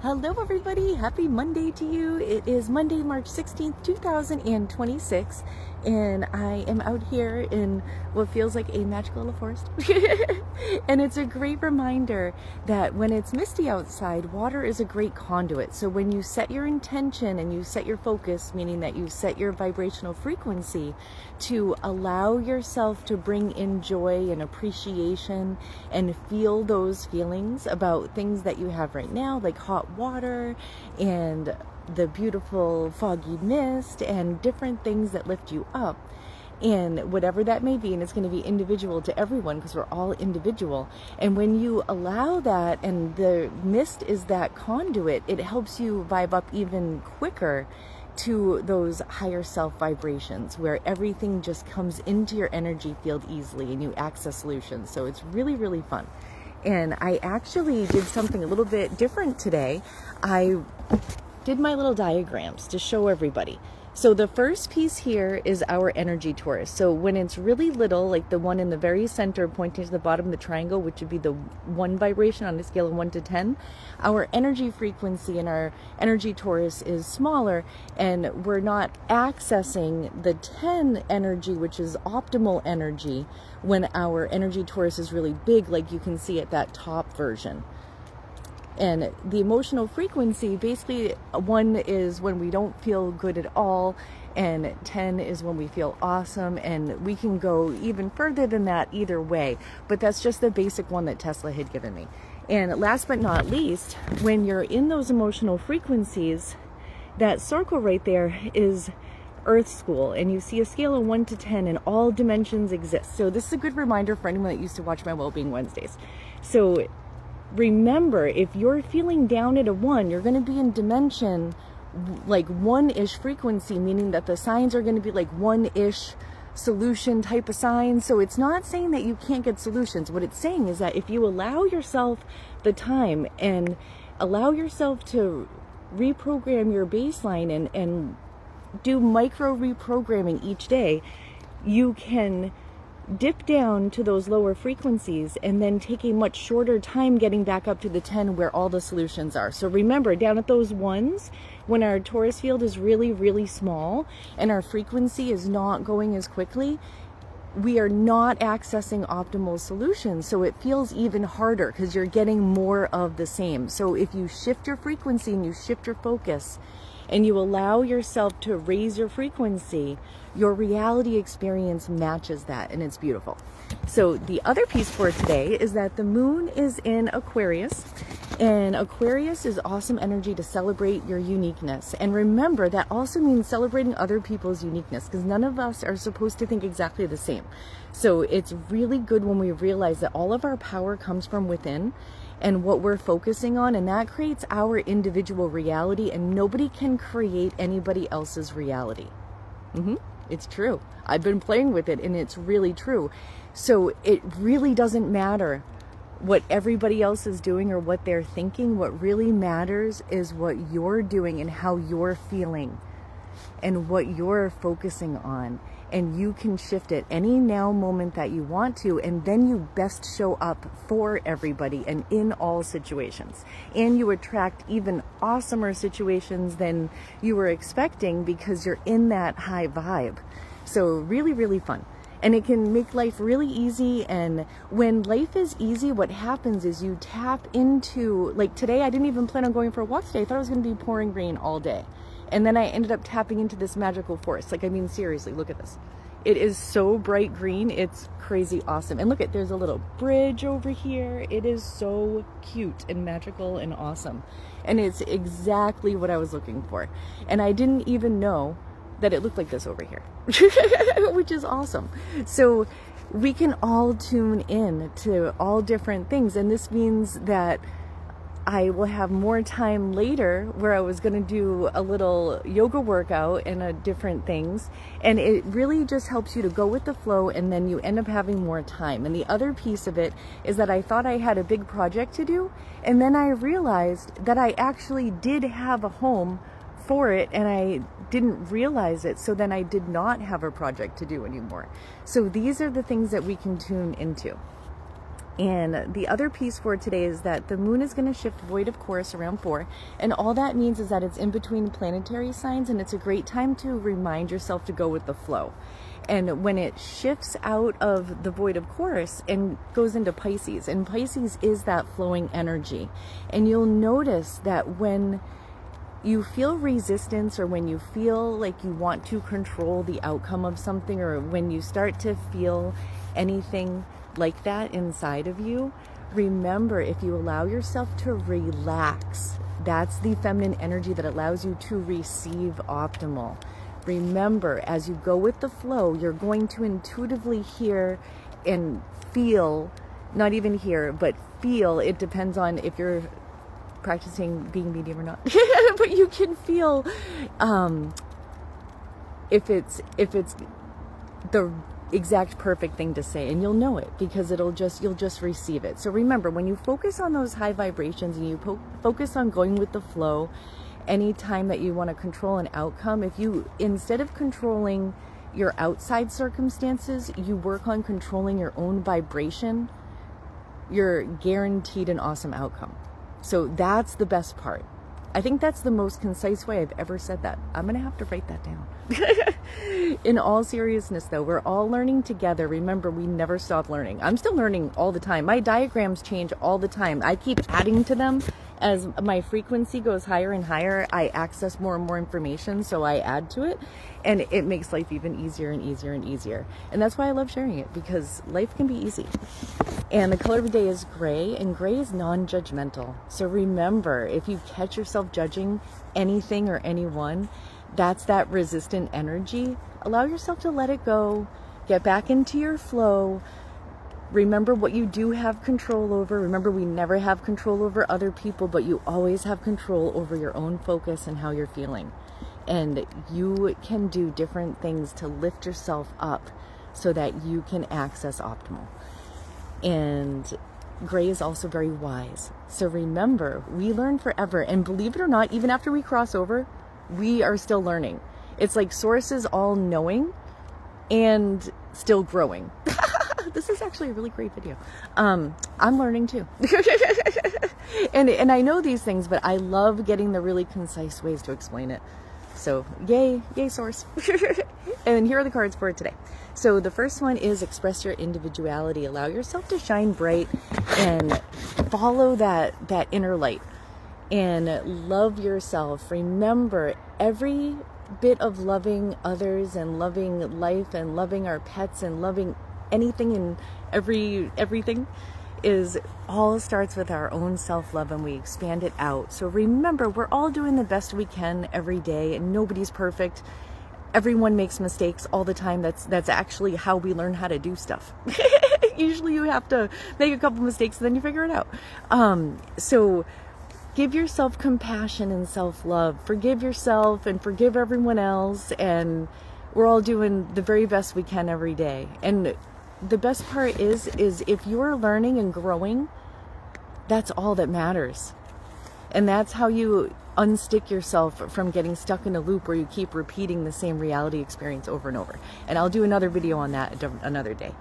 Hello everybody, happy Monday to you. It is Monday, March 16th, 2026, and I am out here in what feels like a magical little forest. And it's a great reminder that when it's misty outside, water is a great conduit. So when you set your intention and you set your focus, meaning that you set your vibrational frequency to allow yourself to bring in joy and appreciation and feel those feelings about things that you have right now, like hot water and the beautiful foggy mist and different things that lift you up, and whatever that may be, and it's going to be individual to everyone because we're all individual. And when you allow that, and the mist is that conduit, it helps you vibe up even quicker to those higher self vibrations where everything just comes into your energy field easily and you access solutions. So it's really, really fun. And I actually did something a little bit different today. I did my little diagrams to show everybody. So the first piece here is our energy torus. So when it's really little, like the one in the very center pointing to the bottom of the triangle, which would be the 1 vibration on a scale of 1 to 10, our energy frequency in our energy torus is smaller, and we're not accessing the 10 energy, which is optimal energy, when our energy torus is really big, like you can see at that top version. And the emotional frequency, basically 1 is when we don't feel good at all, and 10 is when we feel awesome, and we can go even further than that either way, but that's just the basic one that Tesla had given me. And last but not least, when you're in those emotional frequencies, that circle right there is Earth School, and you see a scale of 1 to 10 and all dimensions exist. So this is a good reminder for anyone that used to watch my Wellbeing Wednesdays. So remember, if you're feeling down at a 1, you're going to be in dimension like 1-ish frequency, meaning that the signs are going to be like 1-ish solution type of signs. So it's not saying that you can't get solutions. What it's saying is that if you allow yourself the time and allow yourself to reprogram your baseline and do micro reprogramming each day, you can dip down to those lower frequencies and then take a much shorter time getting back up to the 10 where all the solutions are. So remember, down at those 1s, when our torus field is really, really small and our frequency is not going as quickly, we are not accessing optimal solutions. So it feels even harder because you're getting more of the same. So if you shift your frequency and you shift your focus and you allow yourself to raise your frequency, your reality experience matches that, and it's beautiful. So the other piece for today is that the moon is in Aquarius, and Aquarius is awesome energy to celebrate your uniqueness. And remember, that also means celebrating other people's uniqueness, because none of us are supposed to think exactly the same. So it's really good when we realize that all of our power comes from within and what we're focusing on, and that creates our individual reality, and nobody can create anybody else's reality. It's true. I've been playing with it, and it's really true. So it really doesn't matter what everybody else is doing or what they're thinking. What really matters is what you're doing and how you're feeling and what you're focusing on. And you can shift it any now moment that you want to, and then you best show up for everybody and in all situations. And you attract even awesomer situations than you were expecting because you're in that high vibe. So really, really fun. And it can make life really easy. And when life is easy, what happens is you tap into, like today, I didn't even plan on going for a walk today. I thought it was going to be pouring rain all day. And then I ended up tapping into this magical forest. Like, I mean, seriously, look at this. It is so bright green. It's crazy awesome. And look at, there's a little bridge over here. It is so cute and magical and awesome. And it's exactly what I was looking for. And I didn't even know that it looked like this over here, which is awesome. So we can all tune in to all different things. And this means that I will have more time later where I was going to do a little yoga workout and different things. And it really just helps you to go with the flow, and then you end up having more time. And the other piece of it is that I thought I had a big project to do. And then I realized that I actually did have a home for it, and I didn't realize it. So then I did not have a project to do anymore. So these are the things that we can tune into. And the other piece for today is that the moon is going to shift void of course around 4. And all that means is that it's in between planetary signs, and it's a great time to remind yourself to go with the flow. And when it shifts out of the void of course and goes into Pisces, and Pisces is that flowing energy. And you'll notice that when you feel resistance, or when you feel like you want to control the outcome of something, or when you start to feel anything like that inside of you, remember, if you allow yourself to relax, that's the feminine energy that allows you to receive optimal. Remember, as you go with the flow, you're going to intuitively hear and feel, not even hear, but feel. It depends on if you're practicing being medium or not. But you can feel if it's the exact perfect thing to say, and you'll know it because you'll just receive it. So remember, when you focus on those high vibrations and you focus on going with the flow, anytime that you want to control an outcome, if you, instead of controlling your outside circumstances, you work on controlling your own vibration, you're guaranteed an awesome outcome. So that's the best part. I think that's the most concise way I've ever said that. I'm going to have to write that down. In all seriousness, though, we're all learning together. Remember, we never stop learning. I'm still learning all the time. My diagrams change all the time. I keep adding to them. As my frequency goes higher and higher, I access more and more information, so I add to it. And it makes life even easier and easier and easier. And that's why I love sharing it, because life can be easy. And the color of the day is gray, and gray is non-judgmental. So remember, if you catch yourself judging anything or anyone, that's that resistant energy. Allow yourself to let it go. Get back into your flow. Remember what you do have control over. Remember, we never have control over other people, but you always have control over your own focus and how you're feeling. And you can do different things to lift yourself up so that you can access optimal. And gray is also very wise. So remember, we learn forever. And believe it or not, even after we cross over, we are still learning. It's like Source is all knowing and still growing. This is actually a really great video. I'm learning too. and I know these things, but I love getting the really concise ways to explain it. So yay Source. And here are the cards for today. So the first one is express your individuality. Allow yourself to shine bright and follow that inner light and love yourself. Remember, every bit of loving others and loving life and loving our pets and loving anything and everything is all starts with our own self-love, and we expand it out. So remember, we're all doing the best we can every day, and nobody's perfect. Everyone makes mistakes all the time. That's actually how we learn how to do stuff. Usually you have to make a couple mistakes and then you figure it out. So give yourself compassion and self-love. Forgive yourself and forgive everyone else, and we're all doing the very best we can every day. And the best part is if you're learning and growing, that's all that matters. And that's how you unstick yourself from getting stuck in a loop where you keep repeating the same reality experience over and over. And I'll do another video on that another day.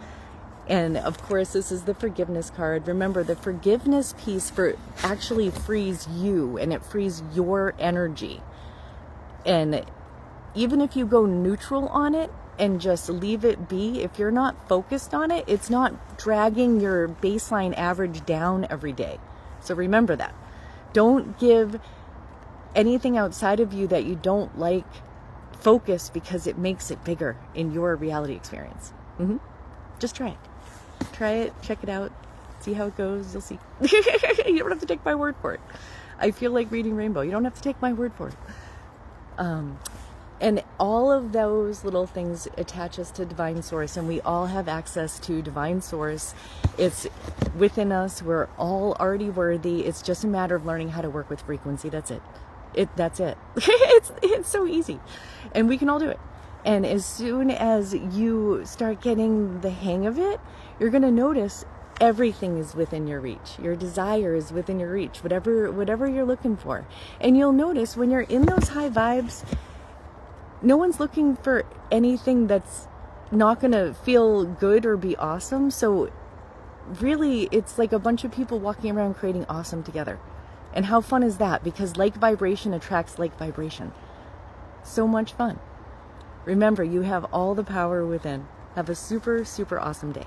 And of course, this is the forgiveness card. Remember, the forgiveness piece actually frees you, and it frees your energy. And even if you go neutral on it and just leave it be, if you're not focused on it, it's not dragging your baseline average down every day. So remember that. Don't give anything outside of you that you don't like focus, because it makes it bigger in your reality experience. Just try it. Try it, check it out, see how it goes, you'll see. You don't have to take my word for it. I feel like reading Rainbow. You don't have to take my word for it. And all of those little things attach us to Divine Source, and we all have access to Divine Source. It's within us. We're all already worthy. It's just a matter of learning how to work with frequency. That's it. That's it. It's so easy, and we can all do it. And as soon as you start getting the hang of it, you're going to notice everything is within your reach. Your desire is within your reach, whatever you're looking for. And you'll notice when you're in those high vibes, no one's looking for anything that's not going to feel good or be awesome. So really, it's like a bunch of people walking around creating awesome together. And how fun is that? Because like vibration attracts like vibration. So much fun. Remember, you have all the power within. Have a super, super awesome day.